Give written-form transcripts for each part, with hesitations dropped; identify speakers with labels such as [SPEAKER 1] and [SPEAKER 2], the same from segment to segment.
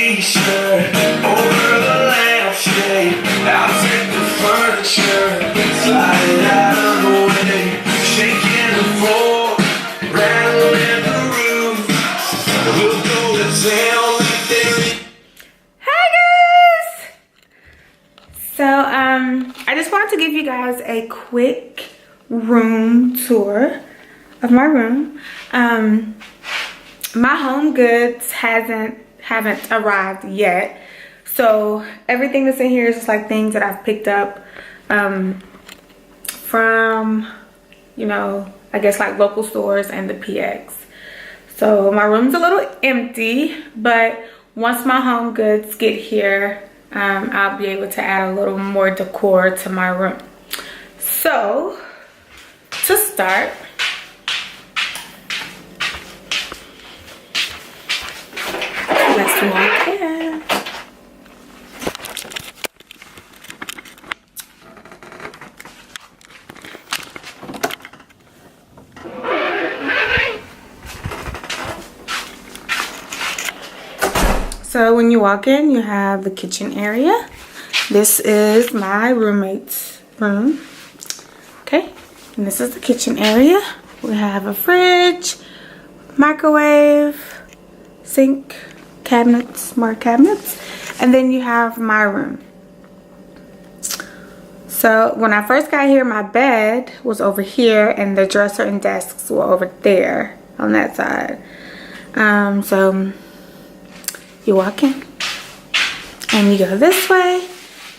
[SPEAKER 1] t-shirt over the lampshade. I'll take the furniture, slide it out of the way, shaking the floor, rattling the roof. We'll go to town like this.
[SPEAKER 2] Hi guys! So I just wanted to give you guys a quick room tour of my room. My home goods haven't arrived yet, so everything that's in here is just like things that I've picked up from, you know, I guess like local stores and the PX. So my room's a little empty, but once my home goods get here, I'll be able to add a little more decor to my room. So to start, let's walk in. So when you walk in, you have the kitchen area. This is my roommate's room. Okay, and this is the kitchen area. We have a fridge, microwave, sink, cabinets, more cabinets, and then you have my room. So when I first got here, my bed was over here and the dresser and desks were over there on that side. So you walk in and you go this way.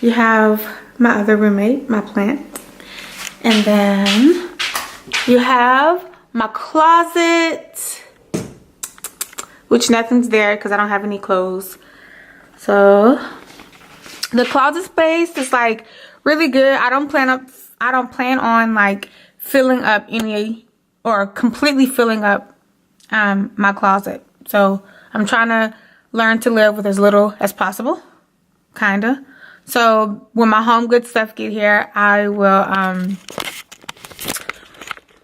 [SPEAKER 2] You have my other roommate, my plant, and then you have my closet, which nothing's there because I don't have any clothes. So the closet space is like really good. I don't plan on like filling up any or completely filling up my closet. So I'm trying to learn to live with as little as possible, kinda. So when my home goods stuff get here, I will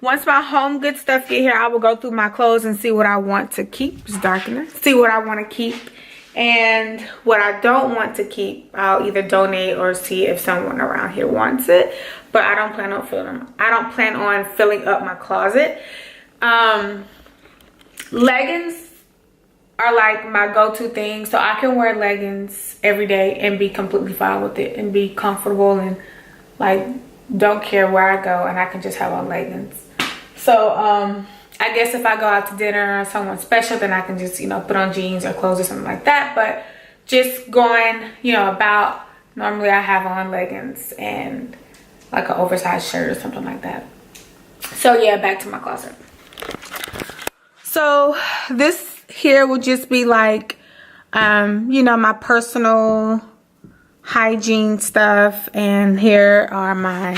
[SPEAKER 2] once my home goods stuff get here, I will go through my clothes and see what I want to keep. It's dark in there. See what I want to keep, and what I don't want to keep, I'll either donate or see if someone around here wants it. But I don't plan on filling up my closet. Leggings are like my go-to thing, so I can wear leggings every day and be completely fine with it and be comfortable and like don't care where I go, and I can just have on leggings. So I guess if I go out to dinner or someone special, then I can just, you know, put on jeans or clothes or something like that. But just going, you know, about, normally I have on leggings and like an oversized shirt or something like that. So yeah, back to my closet. So this here will just be like, you know, my personal hygiene stuff. And here are my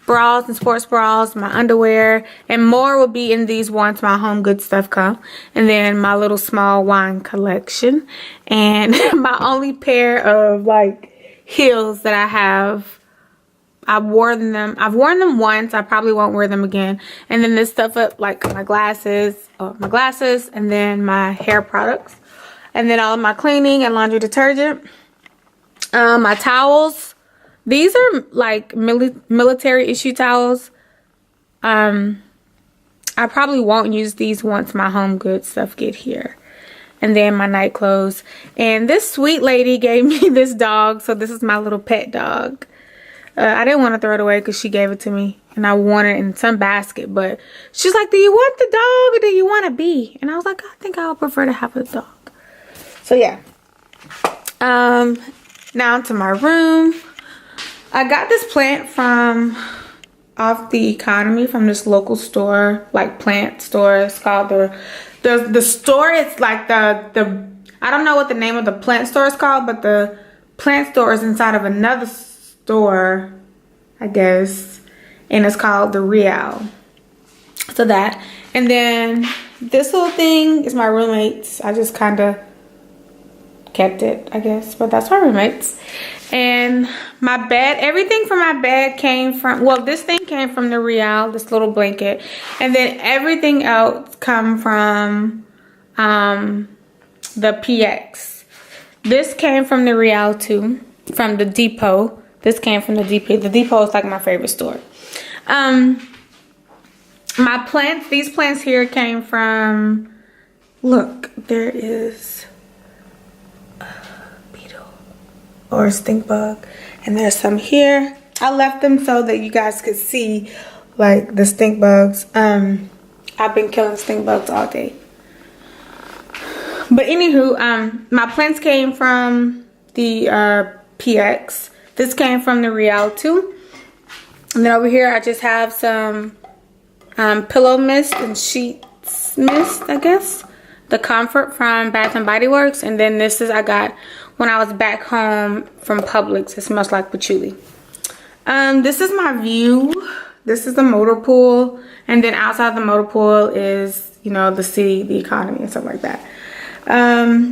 [SPEAKER 2] bras and sports bras, my underwear, and more will be in these once my home goods stuff come. And then my little small wine collection, and my only pair of like heels that I have. I've worn them once. I probably won't wear them again. And then this stuff up like my glasses, and then my hair products, and then all of my cleaning and laundry detergent. My towels. These are like military issue towels. I probably won't use these once my home goods stuff get here. And then my night clothes. And this sweet lady gave me this dog. So this is my little pet dog. I didn't want to throw it away because she gave it to me. And I want it in some basket. But she's like, do you want the dog or do you want a bee? And I was like, I think I would prefer to have a dog. So yeah. Now to my room. I got this plant from off the economy from this local store, like plant store. It's called the store. It's like the I don't know what the name of the plant store is called, but the plant store is inside of another store, I guess, and it's called the Real. So that, and then this little thing is my roommate's. I just kind of kept it, I guess, but that's my roommate's. And my bed, everything from my bed came from, well, this thing came from the Real, this little blanket, and then everything else come from the PX. This came from the Real too, from the Depot. This came from the Depot. The Depot is like my favorite store. My plants, these plants here came from, look, there is a beetle or a stink bug, and there's some here. I left them so that you guys could see like the stink bugs. I've been killing stink bugs all day. But anywho, my plants came from the PX. This came from the Real too. And then over here I just have some pillow mist and sheets mist, I guess. The Comfort from Bath and Body Works. And then this is I got when I was back home from Publix. It smells like patchouli. This is my view. This is the motor pool. And then outside the motor pool is, you know, the city, the economy, and stuff like that.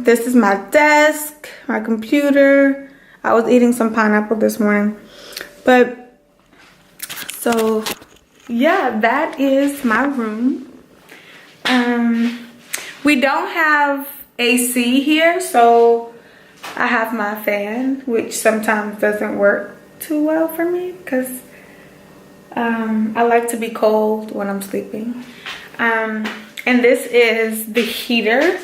[SPEAKER 2] This is my desk, my computer. I was eating some pineapple this morning. But, so, yeah, that is my room. We don't have AC here, so I have my fan, which sometimes doesn't work too well for me because I like to be cold when I'm sleeping. And this is the heater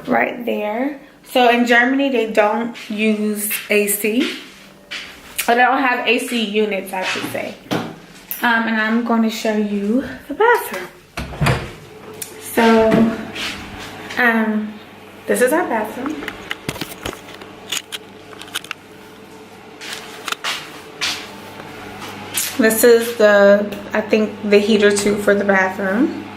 [SPEAKER 2] right there. So in Germany they don't use AC, or they don't have AC units, I should say. And I'm going to show you the bathroom. So this is our bathroom. This is the, I think, the heater too for the bathroom.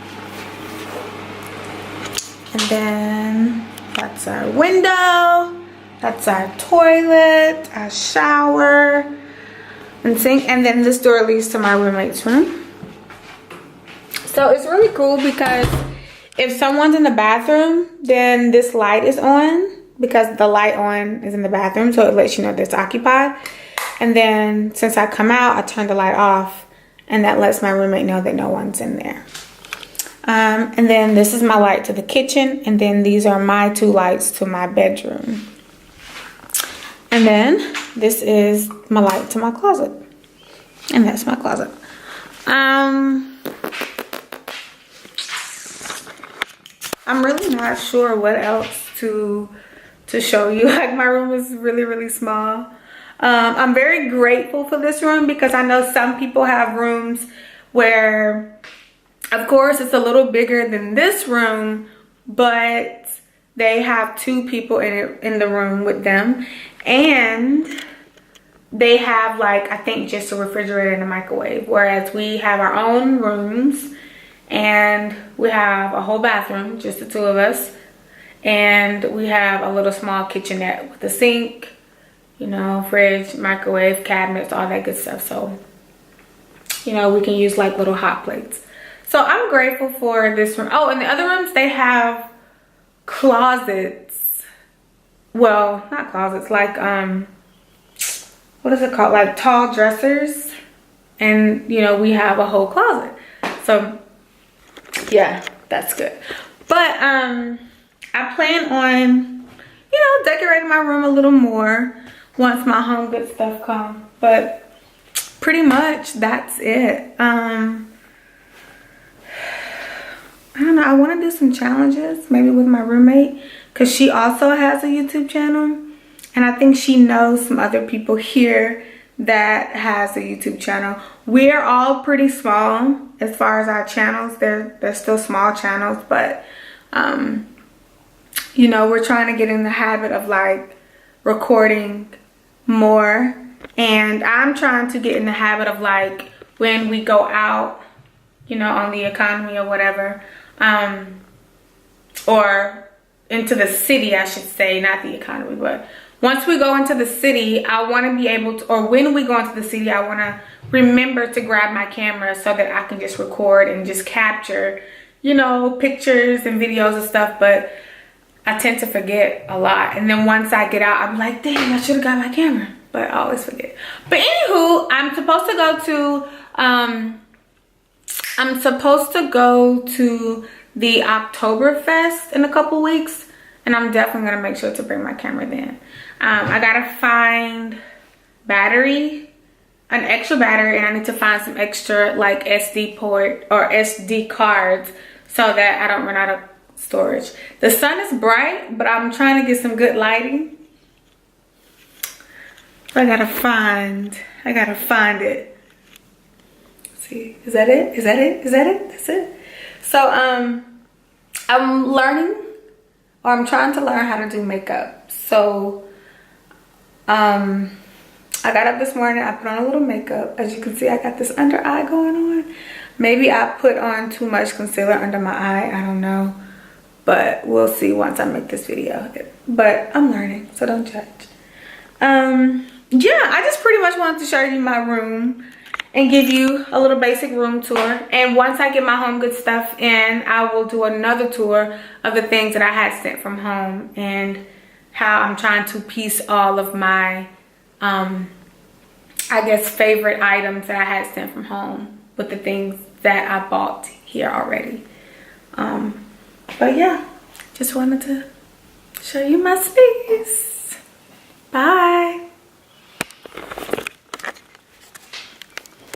[SPEAKER 2] And then that's our window. That's our toilet, our shower, and sink. And then this door leads to my roommate's room. So it's really cool because if someone's in the bathroom, then this light is on because the light on is in the bathroom. So it lets you know that it's occupied. And then since I come out, I turn the light off, and that lets my roommate know that no one's in there. And then this is my light to the kitchen, and then these are my two lights to my bedroom. And then this is my light to my closet, and that's my closet. I'm really not sure what else to show you. Like, my room is really, really small. I'm very grateful for this room because I know some people have rooms where, of course, it's a little bigger than this room, but they have two people in the room with them, and they have, like, I think just a refrigerator and a microwave, whereas we have our own rooms and we have a whole bathroom, just the two of us, and we have a little small kitchenette with a sink, you know, fridge, microwave, cabinets, all that good stuff. So, you know, we can use like little hot plates. So I'm grateful for this room. Oh, and the other rooms, they have closets. Well, not closets, like, what is it called? Like tall dressers. And, you know, we have a whole closet. So, yeah, that's good. But, I plan on, you know, decorating my room a little more once my home good stuff comes. But pretty much that's it. I don't know, I want to do some challenges maybe with my roommate because she also has a YouTube channel, and I think she knows some other people here that has a YouTube channel. We're all pretty small as far as our channels. They're still small channels, but you know, we're trying to get in the habit of like recording more, and I'm trying to get in the habit of like when we go out, you know, on the economy or whatever, or into the city, I should say, not the economy, but once we go into the city, I want to be able to, or when we go into the city, I want to remember to grab my camera so that I can just record and just capture, you know, pictures and videos and stuff. But I tend to forget a lot, and then once I get out, I'm like, dang, I should have got my camera, but I always forget. But anywho, I'm supposed to go to the Oktoberfest in a couple weeks, And I'm definitely gonna make sure to bring my camera then. I gotta find battery, an extra battery, and I need to find some extra like SD port or SD cards so that I don't run out of storage. The sun is bright, but I'm trying to get some good lighting. I gotta find it. Let's see, is that it? Is that it? Is that it? That's it. So I'm learning, or I'm trying to learn how to do makeup. So I got up this morning, I put on a little makeup. As you can see, I got this under eye going on. Maybe I put on too much concealer under my eye, I don't know. But we'll see once I make this video. But I'm learning, so don't judge. Yeah, I just pretty much wanted to show you my room and give you a little basic room tour. And once I get my home good stuff in, I will do another tour of the things that I had sent from home and how I'm trying to piece all of my I guess favorite items that I had sent from home with the things that I bought here already. But yeah, just wanted to show you my space.